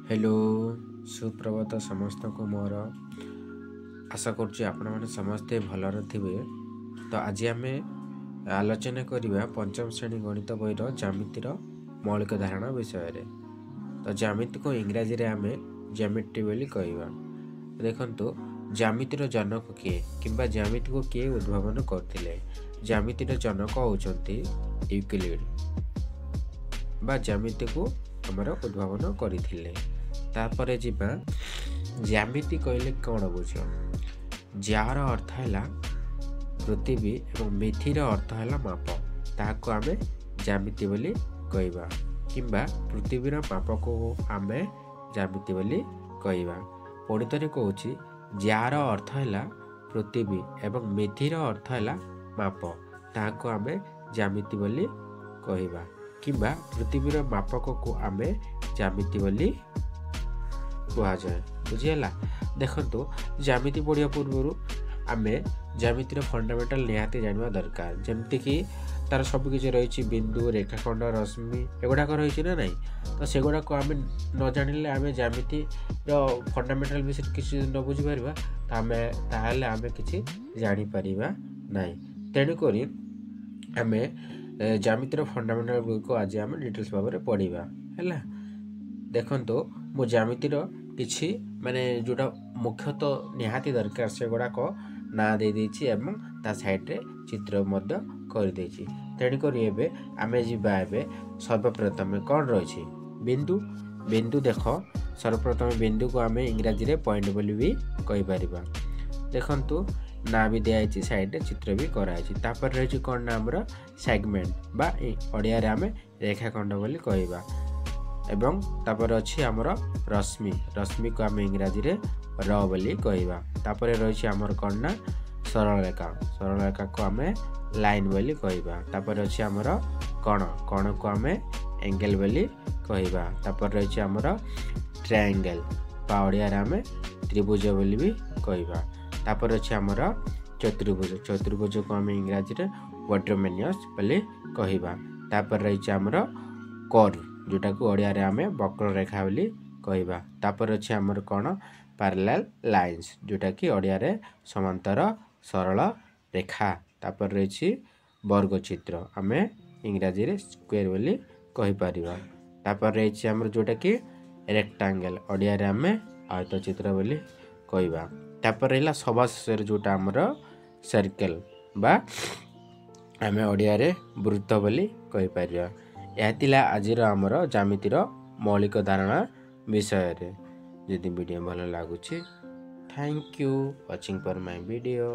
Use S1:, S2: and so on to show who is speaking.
S1: Hello सुप्रभात समस्त को मोर आशा करुच्ची आपण मैंने समस्ते भलर थे। तो आज आम आलोचना करवा पंचम श्रेणी गणित बईर ज्यामितिर मौलिक धारणा विषय रे। तो ज्यामिति को इंग्राजी रे आम ज्यामिट्री बोली कहवा। देखंतु ज्यामितिर जनक किए किंबा ज्यामिति को किए उद्भावन करथिले। ज्यामितिर जनक होउचंती यूक्लिड बा ज्यामिति को हमर उद्भावन करथिले। तापरे जिबा ज्यामिति कहले कौन बुझ। जार अर्थ है पृथ्वी एवं मिथिर अर्थ है माप। ताको आमे ज्यामिति बोली कहवा किंबा पृथ्वीर माप को आमे ज्यामिति बोली कहवा। पढ़ितरे कहूँ जार अर्थ है पृथ्वी एवं मिथिर अर्थ है माप। ताको आमे ज्यामिति बोली कहवा किंबा पृथ्वीर मापक को आमे ज्यामिति बोली कह जाए। बुझीगला। देखंतु ज्यामिति पढ़िया पूर्व आमे ज्यामितिर फंडामेंटल निहाती जानवा दरकार। जेमति कि तार सब किछि रही बिंदु रेखाखंड रश्मि एगुड़ाक रही ना नहीं। तो सेगुड़ाक आमे न जानिले आमे ज्यामिति फंडामेंटल विषय किछि न बुझी परिबा ताहले आमे किछि जानि परिबा नहीं। तेणु करी आमे ज्यामितिर फंडामेंटल को आज आमे डिटेल्स भाव में पढ़िबा हैला। देखंतु मो ज्यामितिर किछि माने जोटा मुख्यतः निहाती दरकार से गुड़ाक ना दे देछि एवं ता साइड रे चित्र मध्य कर देछि। तेणु करी एबे आमे जिबा एबे सर्वप्रथम कोन रहिछि बिंदु। बिंदु देख सर्वप्रथम बिंदु को आमे इंग्रजी रे पॉइंट बोली भी कहि परिबा। देखंतु ना भी दिया साइड रे चित्र भी कराई। तापर रही कौन ना हमर सेगमेंट बा ओडिया रे आमे रेखाखंड बोली कहबा। एवं तापर अछि हमर रश्मि। रश्मि को आमे इंग्रजी रे र बोली कहबा। तापर रही हमर कौन ना सरल रेखा। सरल रेखा को आमे लाइन बोली कहबा। तापर अछि हमर कण। कण को आमे एंगल बोली कहबा। तापर रही हमर ट्रायंगल बा ओडिया रे आमे त्रिभुज बोली भी कहबा। तापर अछि हमर चतुर्भुज। चतुर्भुज को आमे इंग्रजी रे क्वाड्रोमेनियस बोली कहबा। तापर रही हमर कर्व जोटा को ओडिया रे आमे वक्र रेखा बोली कहबा। तापर अछि हमर कोन पैरेलल लाइंस जोटा कि ओडिया रे समांतर सरल रेखा। तापर रही वर्ग चित्र आमे इंग्रजी रे स्क्वायर बोली कहि परिबा। तापर रही हमर जोटा कि रेक्टेंगल ओडिया रे आमे आयत चित्र बोली कहबा। तापर रहला सभा शेष जोटा हमर सर्कल बा आमे ओडिया रे वृत्त बोली कहि परिबा। यह आजिर आमर ज्यामितिर मौलिक धारणा विषय रे। यदि वीडियो भल लगुच thank you watching for my video.